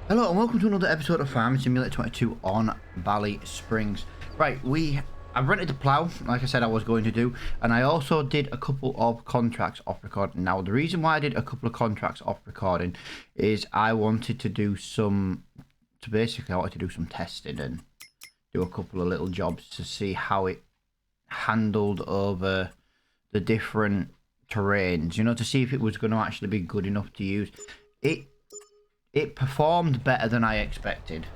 Hello and welcome to another episode of Farming Simulator 22 on Ballysprings. Right, I've rented the plough, like I said I was going to do, and I also did a couple of contracts off recording. Now, the reason why I did a couple of contracts off recording is I wanted to do some testing and do a couple of little jobs to see how it handled over the different terrains, you know, to see if it was going to actually be good enough to use. It performed better than I expected.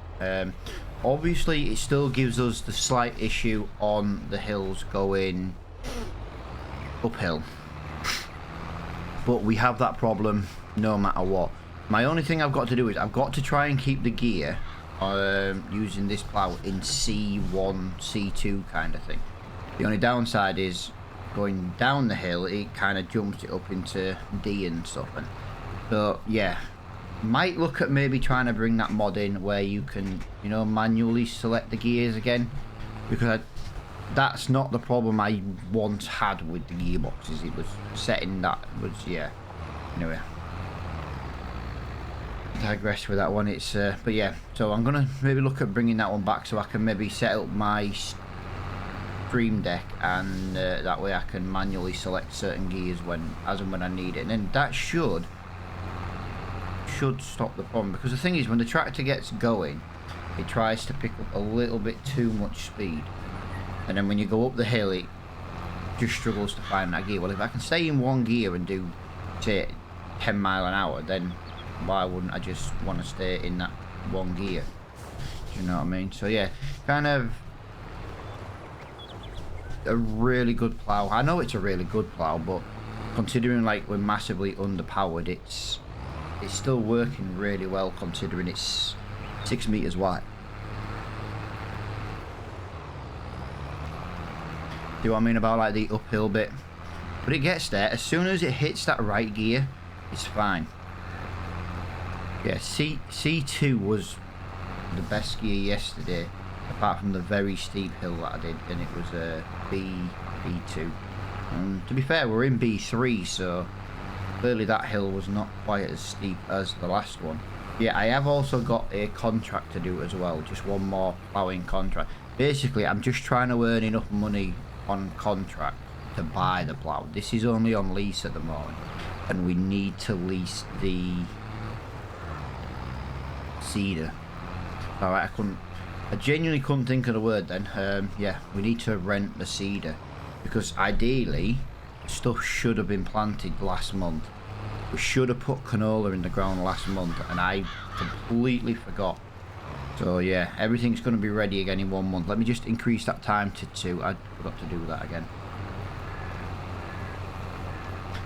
Obviously, it still gives us the slight issue on the hills going uphill. But we have that problem no matter what. My only thing I've got to do is I've got to try and keep the gear using this plough in C1, C2 kind of thing. The only downside is going down the hill, it kind of jumps it up into D and stuff. And so, yeah. Might look at maybe trying to bring that mod in where you can, you know, manually select the gears again, because that's not the problem I once had with the gearboxes. It was setting that was, yeah. Anyway, digress with that one. It's but yeah, so I'm gonna maybe look at bringing that one back so I can maybe set up my stream deck, and that way I can manually select certain gears as and when I need it, and then that should stop the problem. Because the thing is, when the tractor gets going, it tries to pick up a little bit too much speed, and then when you go up the hill it just struggles to find that gear. Well, if I can stay in one gear and do, say, 10 mile an hour, then why wouldn't I just want to stay in that one gear? Do you know what I mean? So yeah, kind of a really good plough. I know it's a really good plough, but considering like we're massively underpowered, it's still working really well considering it's 6 meters wide. Do what I mean about like the uphill bit? But it gets there. As soon as it hits that right gear, it's fine. Yeah, C2 was the best gear yesterday, apart from the very steep hill that I did, and it was B2. To be fair, we're in B3, so clearly that hill was not quite as steep as the last one. Yeah, I have also got a contract to do as well, just one more ploughing contract. Basically, I'm just trying to earn enough money on contract to buy the plough. This is only on lease at the moment, and we need to lease the seeder. Alright, I genuinely couldn't think of the word then. Yeah, we need to rent the seeder, because ideally stuff should have been planted last month. We should have put canola in the ground last month, and I completely forgot. So yeah, everything's going to be ready again in 1 month. Let me just increase that time to 2. I forgot to do that again.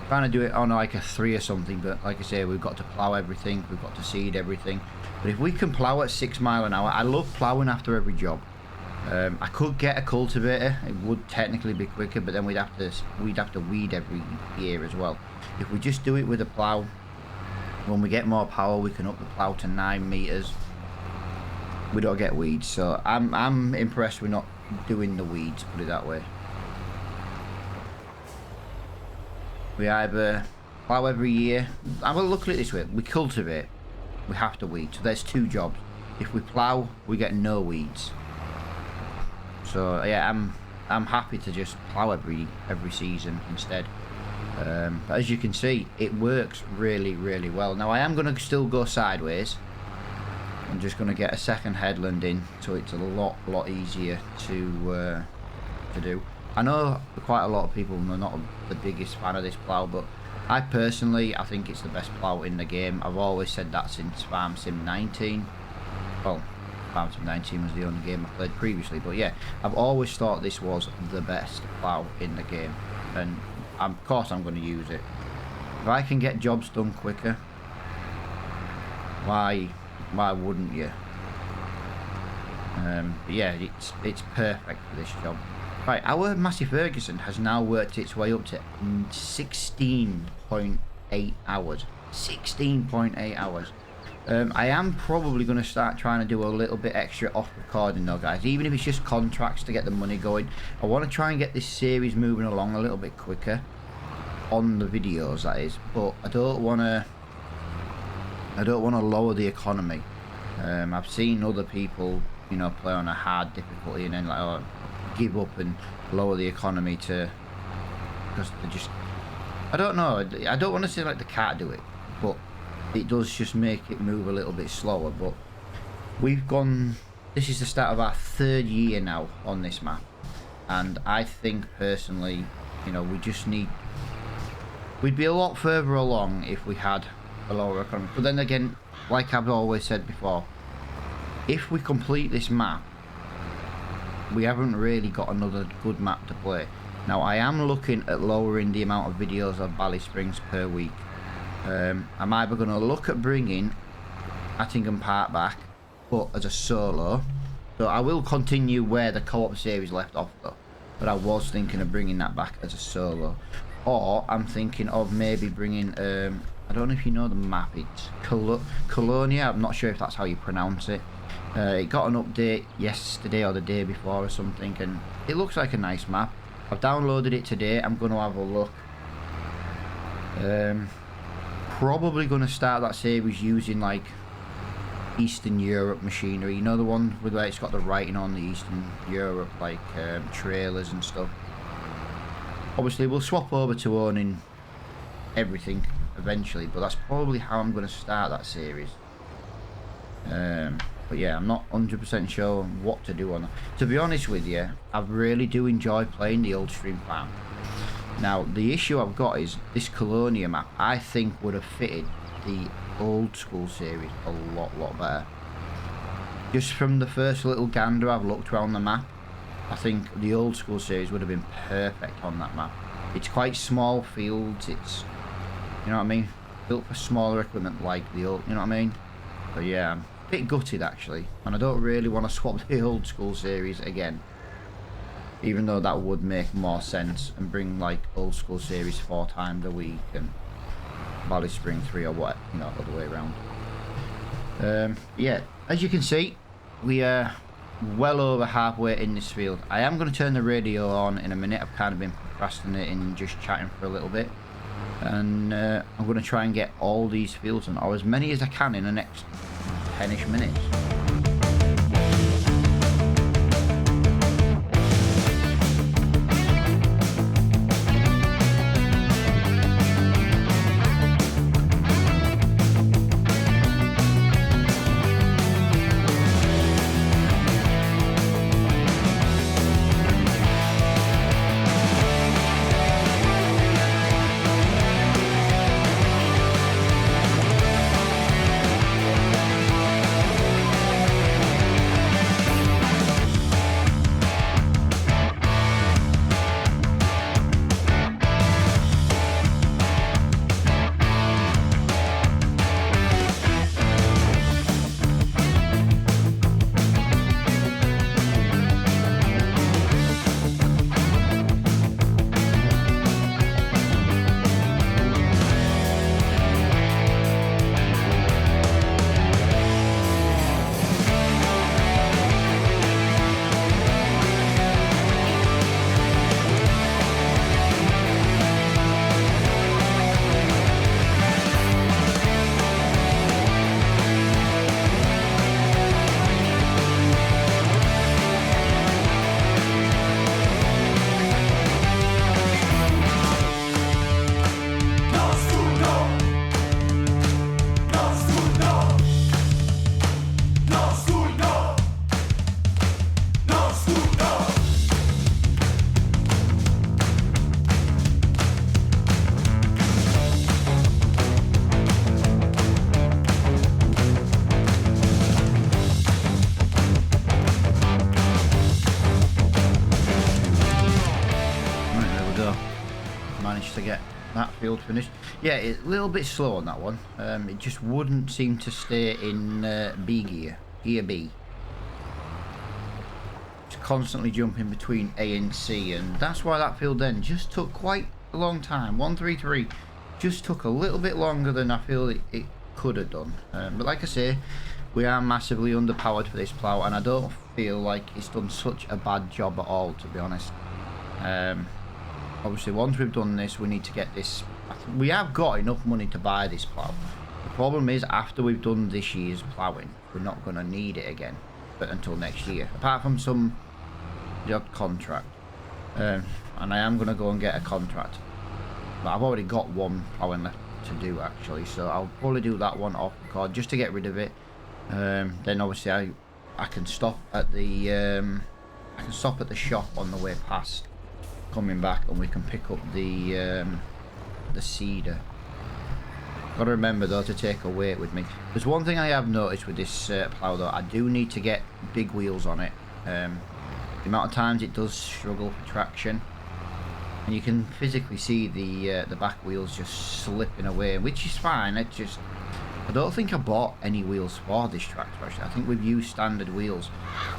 Trying to do it on like a 3 or something, but like I say, we've got to plough everything, we've got to seed everything. But if we can plough at 6 mile an hour, I love ploughing after every job. I could get a cultivator. It would technically be quicker, but then we'd have to weed every year as well. If we just do it with a plough, when we get more power, we can up the plough to 9 meters. We don't get weeds, so I'm impressed we're not doing the weeds. Put it that way. We either plough every year. I will look at it this way: we cultivate, we have to weed. So there's 2 jobs. If we plough, we get no weeds. So yeah, I'm happy to just plough every season instead. But as you can see, it works really, really well. Now I am going to still go sideways. I'm just going to get a second headland in, so it's a lot easier to do. I know quite a lot of people are not the biggest fan of this plough, but I think it's the best plough in the game. I've always said that since Farm Sim 19. Well, Farm Sim 19 was the only game I played previously, but yeah, I've always thought this was the best plough in the game, and of course I'm going to use it. If I can get jobs done quicker, why wouldn't you? Yeah, it's perfect for this job. Right, our Massey Ferguson has now worked its way up to 16.8 hours. 16.8 hours. I am probably going to start trying to do a little bit extra off recording though, guys, even if it's just contracts to get the money going. I want to try and get this series moving along a little bit quicker on the videos, that is, but I don't want to lower the economy. I've seen other people, you know, play on a hard difficulty and then like, oh, give up and lower the economy to, because they just, I don't know, I don't want to say like they can't do it, but it does just make it move a little bit slower. But we've gone, this is the start of our 3rd year now on this map, and I think personally, you know, we just need, we'd be a lot further along if we had a lower economy. But then again, like I've always said before, if we complete this map, we haven't really got another good map to play. Now I am looking at lowering the amount of videos of Ballysprings per week. I'm either going to look at bringing Attingham Park back, but as a solo. So I will continue where the co-op series left off though, but I was thinking of bringing that back as a solo. Or I'm thinking of maybe bringing, I don't know if you know the map, it's Colonia, I'm not sure if that's how you pronounce it. It got an update yesterday or the day before or something, and it looks like a nice map. I've downloaded it today, I'm going to have a look. Probably going to start that series using like Eastern Europe machinery, you know, the one with where it's got the writing on the Eastern Europe, like trailers and stuff. Obviously we'll swap over to owning everything eventually, but that's probably how I'm going to start that series. But yeah, I'm not 100% sure what to do on that. To be honest with you, I really do enjoy playing the old stream farm. Now the issue I've got is this Colonia map I think would have fitted the old school series a lot better. Just from the first little gander I've looked around the map, I think the old school series would have been perfect on that map. It's quite small fields, it's, you know what I mean, built for smaller equipment like the old, you know what I mean. But yeah, I'm a bit gutted actually, and I don't really want to swap the old school series again, even though that would make more sense and bring like old school series 4 times a week and Ballysprings 3 or what, you know, other way around. Yeah, as you can see, we are well over halfway in this field. I am going to turn the radio on in a minute. I've kind of been procrastinating and just chatting for a little bit, and I'm going to try and get all these fields on, or as many as I can in the next 10ish minutes. Managed to get that field finished. Yeah, it's a little bit slow on that one. It just wouldn't seem to stay in B gear, gear B. Just constantly jumping between A and C, and that's why that field then just took quite a long time. 133 just took a little bit longer than I feel it could have done. But like I say, we are massively underpowered for this plough, and I don't feel like it's done such a bad job at all, to be honest. Obviously once we've done this, we need to get this, we have got enough money to buy this plough. The problem is after we've done this year's ploughing, we're not going to need it again, but until next year, apart from the odd contract. And I am going to go and get a contract, but I've already got one plowing left to do actually, so I'll probably do that one off record just to get rid of it. Then obviously I can stop at the shop on the way past coming back, and we can pick up the cedar. Got to remember though to take a weight with me. There's one thing I have noticed with this plough though, I do need to get big wheels on it. The amount of times it does struggle for traction, and you can physically see the back wheels just slipping away, which is fine. I don't think I bought any wheels for this tractor actually. I think we've used standard wheels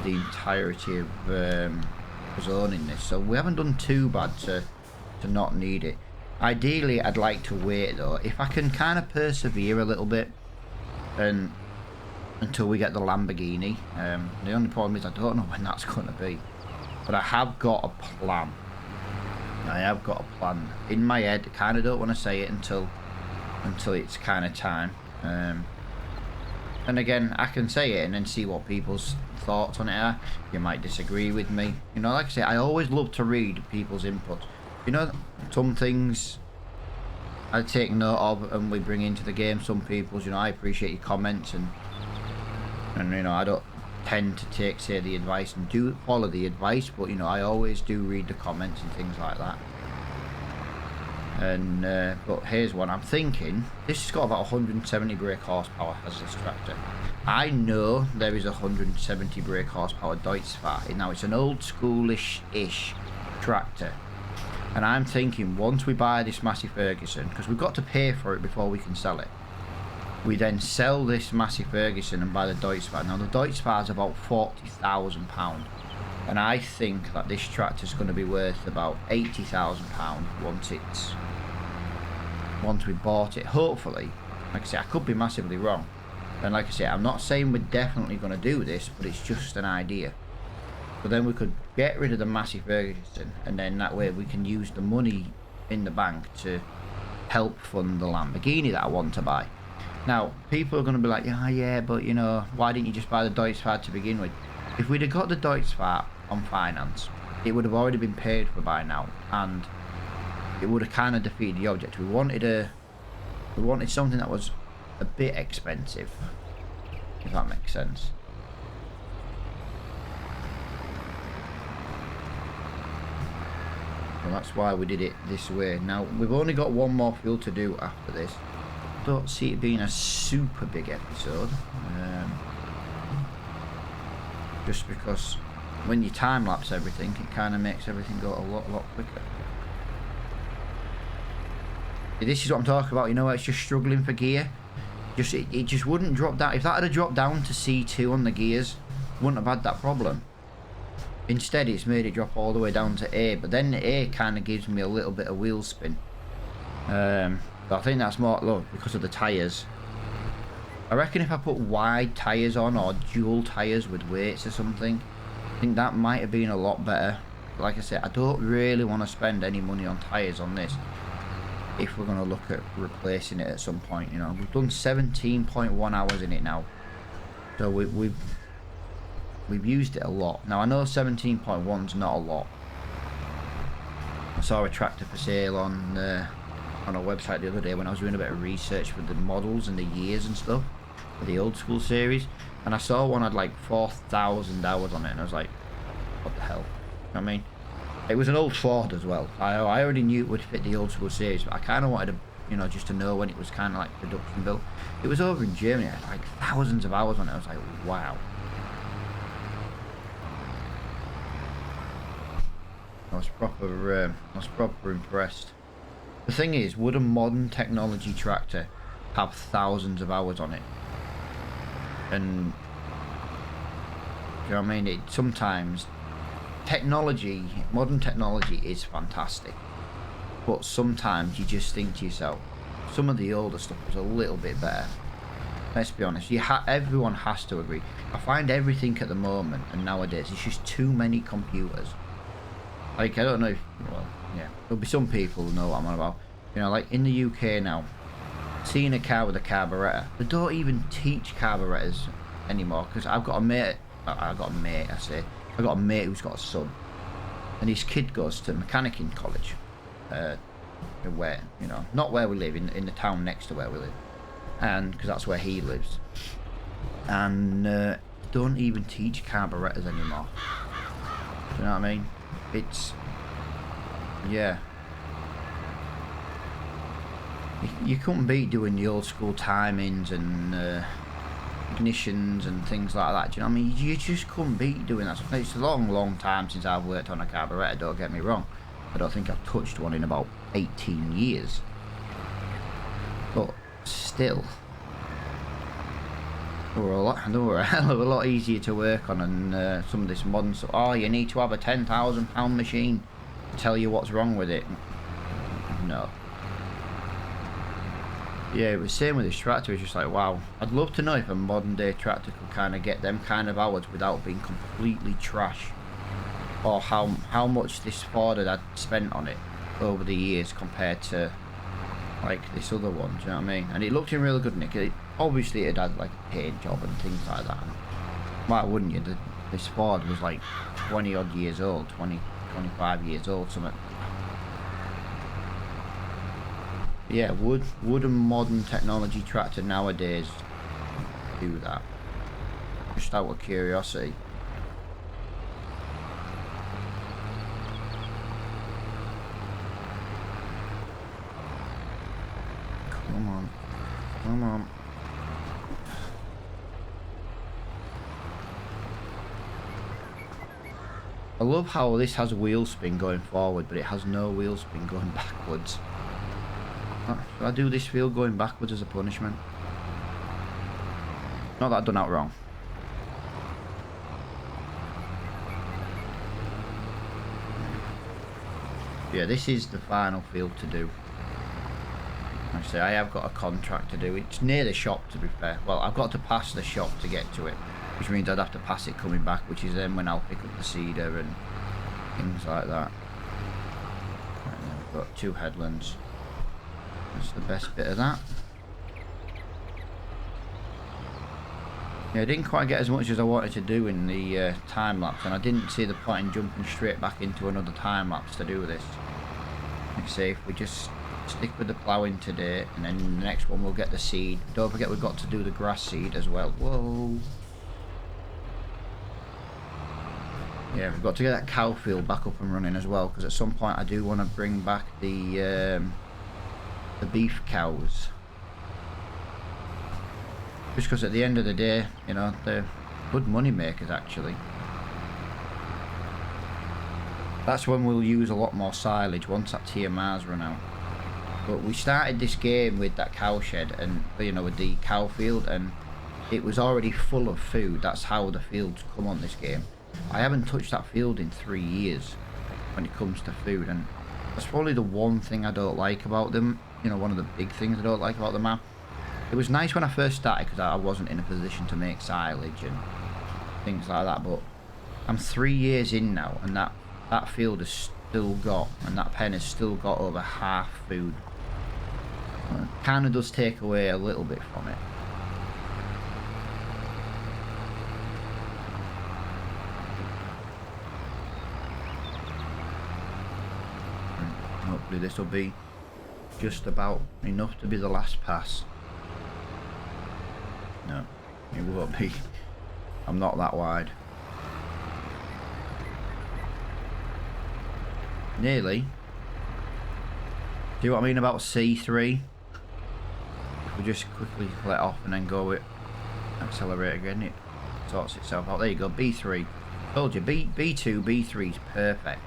the entirety of us owning this, so we haven't done too bad to not need it. Ideally I'd like to wait though, if I can kind of persevere a little bit and until we get the Lamborghini. The only problem is I don't know when that's going to be, but I have got a plan. I have got a plan in my head. I kind of don't want to say it until it's kind of time. And again, I can say it and then see what people's thoughts on it are. You might disagree with me. You know, like I say, I always love to read people's input. You know, some things I take note of and we bring into the game. Some people's, you know, I appreciate your comments and you know, I don't tend to take, say, the advice and do follow the advice, but you know, I always do read the comments and things like that. And but here's one I'm thinking. This has got about 170 brake horsepower, has this tractor. I know there is 170 brake horsepower Deutz-Fahr. Now it's an old schoolish-ish tractor, and I'm thinking once we buy this Massey Ferguson, because we've got to pay for it before we can sell it, we then sell this Massey Ferguson and buy the Deutz-Fahr. Now the Deutz-Fahr is about £40,000, and I think that this tractor is going to be worth about £80,000 once we bought it. Hopefully, like I say, I could be massively wrong, and like I say, I'm not saying we're definitely going to do this, but it's just an idea. But then we could get rid of the Massey Ferguson, and then that way we can use the money in the bank to help fund the Lamborghini that I want to buy. Now, people are going to be like, yeah, but you know, why didn't you just buy the Deutz-Fahr to begin with? If we'd have got the Deutz-Fahr on finance, it would have already been paid for by now, and it would have kind of defeated the object. We wanted something that was a bit expensive, if that makes sense. Well, that's why we did it this way. Now, we've only got one more fuel to do after this. Don't see it being a super big episode. Just because when you time lapse everything, it kind of makes everything go a lot quicker. This is what I'm talking about, you know, it's just struggling for gear. It just wouldn't drop down. If that had dropped down to C2 on the gears, wouldn't have had that problem. Instead, it's made it drop all the way down to A, but then the A kind of gives me a little bit of wheel spin. But I think that's more, look, because of the tyres. I reckon if I put wide tyres on, or dual tyres with weights or something, I think that might have been a lot better. But like I said, I don't really want to spend any money on tyres on this if we're going to look at replacing it at some point. You know, we've done 17.1 hours in it now, so we've used it a lot. Now I know 17.1's not a lot. I saw a tractor for sale on a website the other day when I was doing a bit of research for the models and the years and stuff for the old school series, and I saw one had like 4,000 hours on it, and I was like, what the hell? You know what I mean? It was an old Ford as well. I already knew it would fit the old school series, but I kind of wanted to, you know, just to know when it was kind of like production built. It was over in Germany. It had like thousands of hours on it. I was like, wow. I was proper impressed. The thing is, would a modern technology tractor have thousands of hours on it? And you know what I mean? Sometimes modern technology is fantastic, but sometimes you just think to yourself, some of the older stuff was a little bit better. Let's be honest. Everyone has to agree. I find everything at the moment and nowadays, it's just too many computers. Like, I don't know if, well, yeah, there'll be some people who know what I'm on about. You know, like in the UK now, seeing a car with a carburetor, they don't even teach carburetors anymore, because I've got a mate. I got a mate. I got a mate who's got a son, and his kid goes to mechanicking college. Where, you know, not where we live, in the town next to where we live, and because that's where he lives, and don't even teach carburetors anymore. Do you know what I mean? It's, yeah, you couldn't beat doing the old school timings and ignitions and things like that. Do you know what I mean? You just couldn't beat doing that. It's a long time since I've worked on a carburetor, don't get me wrong. I don't think I've touched one in about 18 years. But still, they were a hell of a lot easier to work on, and some of this modern stuff. Oh, you need to have a £10,000 machine to tell you what's wrong with it. No. Yeah, it was the same with this tractor. It's just like, wow, I'd love to know if a modern day tractor could kind of get them kind of hours without being completely trash. Or how much this Ford had spent on it over the years compared to like this other one. Do you know what I mean? And it looked in really good nick. Obviously it had like a paint job and things like that. And why wouldn't you? This Ford was like 20 odd years old, 25 years old, something. Yeah, would a modern technology tractor nowadays do that? Just out of curiosity. Come on. Come on. I love how this has wheel spin going forward, but it has no wheel spin going backwards. Should I do this field going backwards as a punishment? Not that I've done that wrong. Yeah, this is the final field to do. Like I say, I have got a contract to do. It's near the shop, to be fair. Well, I've got to pass the shop to get to it, which means I'd have to pass it coming back, which is then when I'll pick up the seeder and things like that. Right, then we've got 2 headlands. That's the best bit of that. Yeah, I didn't quite get as much as I wanted to do in the time lapse, and I didn't see the point in jumping straight back into another time lapse to do this. Like I say, if we just stick with the ploughing today, and then the next one we'll get the seed. Don't forget we've got to do the grass seed as well. Whoa. Yeah, we've got to get that cow field back up and running as well, because at some point I do want to bring back the beef cows. Just because at the end of the day, you know, they're good money makers actually. That's when we'll use a lot more silage once that TMR's run out. But we started this game with that cow shed and, you know, with the cow field, and it was already full of food. That's how the fields come on this game. I haven't touched that field in 3 years when it comes to food, and that's probably the one thing I don't like about them. You know, one of the big things I don't like about the map. It was nice when I first started because I wasn't in a position to make silage and things like that, but I'm 3 years in now, and that field has still got, and that pen has still got over half food. Kind of does take away a little bit from it. Hopefully this will be just about enough to be the last pass. No, it won't be. I'm not that wide. Nearly. Do you know what I mean about C3? We just quickly let off and then go with accelerate again. It sorts itself out. There you go, B3. Told you, B2, B3 is perfect.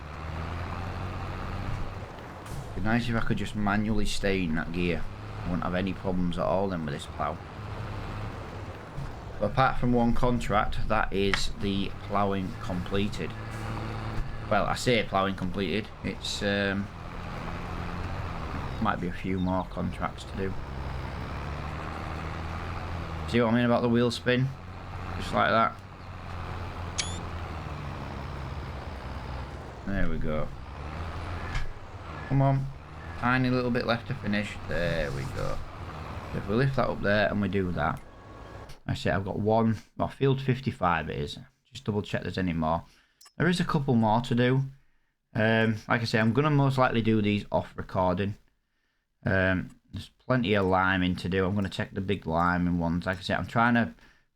It'd be nice if I could just manually stay in that gear. I wouldn't have any problems at all then with this plough. But apart from one contract, that is the ploughing completed. Well, I say ploughing completed. It's might be a few more contracts to do. See what I mean about the wheel spin? Just like that. There we go. Come on. Tiny little bit left to finish. There we go. If we lift that up there and we do that, I say I've got one, well, field 55 it is. Just double check there's any more. There is a couple more to do. Like I say, I'm going to most likely do these off recording. There's plenty of liming to do. I'm going to check the big liming ones. Like I say, I'm trying to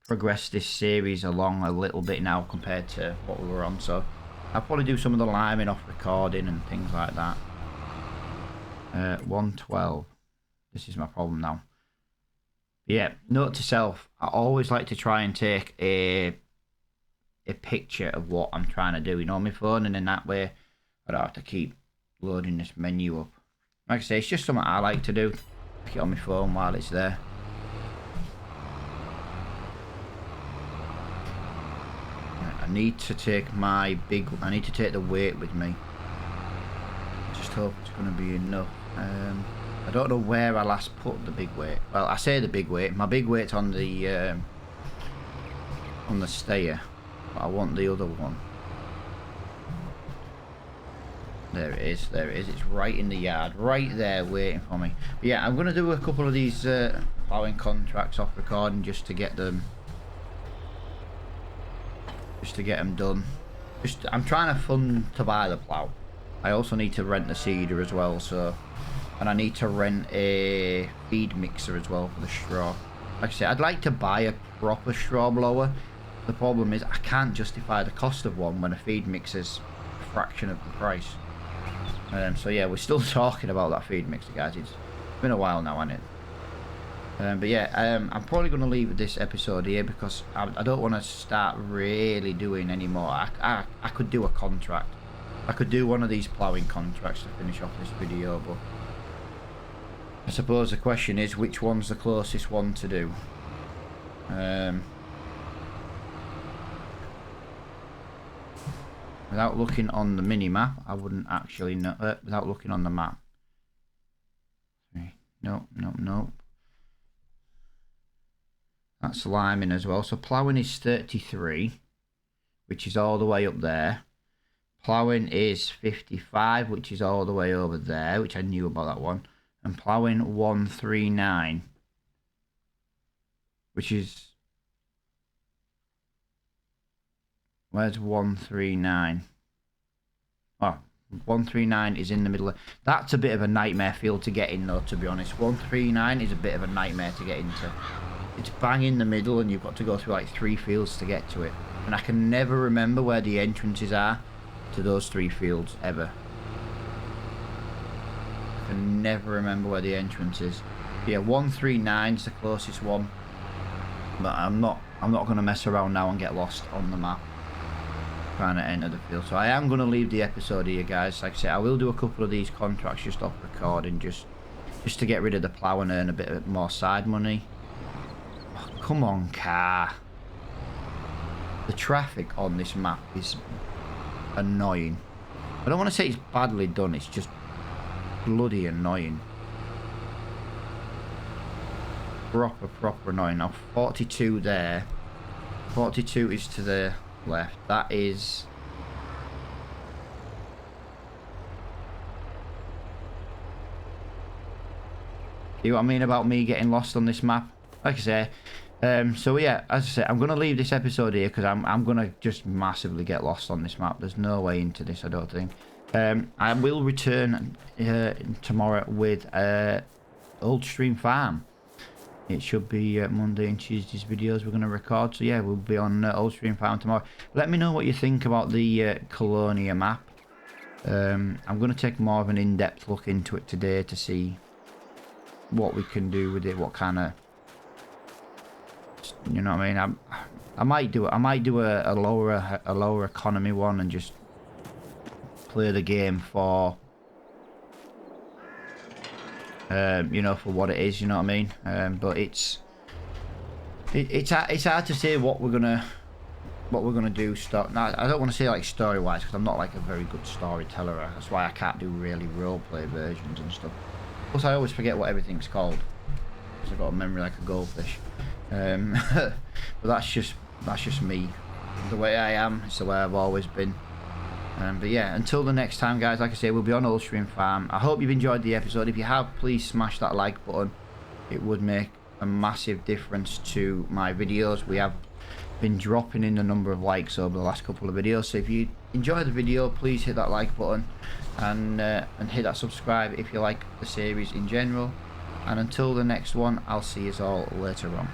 progress this series along a little bit now compared to what we were on. So I'll probably do some of the liming off recording and things like that. 112. This is my problem now. Yeah, note to self, I always like to try and take a picture of what I'm trying to do, you know, on my phone, and in that way I don't have to keep loading this menu up. Like I say, it's just something I like to do. Take it on my phone while it's there. I need to take I need to take the weight with me. Just hope it's going to be enough. I don't know where I last put the big weight. Well, I say the big weight. My big weight's on the stayer, but I want the other one. There it is. There it is. It's right in the yard, right there, waiting for me. But yeah, I'm gonna do a couple of these ploughing contracts off recording just to get them done. I'm trying to fund to buy the plough. I also need to rent the seeder as well, so. And I need to rent a feed mixer as well for the straw. Like I said, I'd like to buy a proper straw blower. The problem is I can't justify the cost of one when a feed mixer's a fraction of the price. So yeah, we're still talking about that feed mixer, guys. It's been a while now, hasn't it? But yeah, I'm probably going to leave this episode here because I don't want to start really doing any more. I could do a contract. I could do one of these ploughing contracts to finish off this video, but I suppose the question is which one's the closest one to do. Without looking on the mini map, I wouldn't actually know. Without looking on the map. Nope, nope, nope. That's liming as well. So ploughing is 33, which is all the way up there. Ploughing is 55, which is all the way over there, which I knew about that one. And ploughing 139, which is, where's 139? Oh, 139 is in the middle. That's a bit of a nightmare field to get in though, to be honest. 139 is a bit of a nightmare to get into. It's bang in the middle and you've got to go through like 3 fields to get to it. And I can never remember where the entrances are to those 3 fields ever. I can never remember where the entrance is. Yeah, 139 is the closest one. But I'm not going to mess around now and get lost on the map trying to enter the field. So I am going to leave the episode here, guys. Like I said, I will do a couple of these contracts just off recording, just to get rid of the plough and earn a bit more side money. Oh, come on, car. The traffic on this map is annoying. I don't want to say it's badly done, it's just bloody annoying. Proper annoying. Now 42 there. 42 is to the left. That is, see what I mean about me getting lost on this map? Like I say, so yeah, as I said, I'm going to leave this episode here because I'm going to just massively get lost on this map. There's no way into this, I don't think. I will return tomorrow with Old Stream Farm. It should be Monday and Tuesday's videos we're going to record. So yeah, we'll be on Old Stream Farm tomorrow. Let me know what you think about the Colonia map. I'm going to take more of an in-depth look into it today to see what we can do with it, what kind of, you know what I mean. I might do a lower economy one and just play the game for, you know, for what it is, you know what I mean. But it's hard to say what we're gonna do. Now, I don't want to say like story wise because I'm not like a very good storyteller. That's why I can't do really roleplay versions and stuff. Plus I always forget what everything's called because I've got a memory like a goldfish. But that's just me. The way I am, it's the way I've always been. But yeah, until the next time, guys, like I say, we'll be on Old Stream Farm. I hope you've enjoyed the episode. If you have, please smash that like button. It would make a massive difference to my videos. We have been dropping in the number of likes over the last couple of videos, so if you enjoy the video, please hit that like button and hit that subscribe if you like the series in general. And until the next one, I'll see you all later on.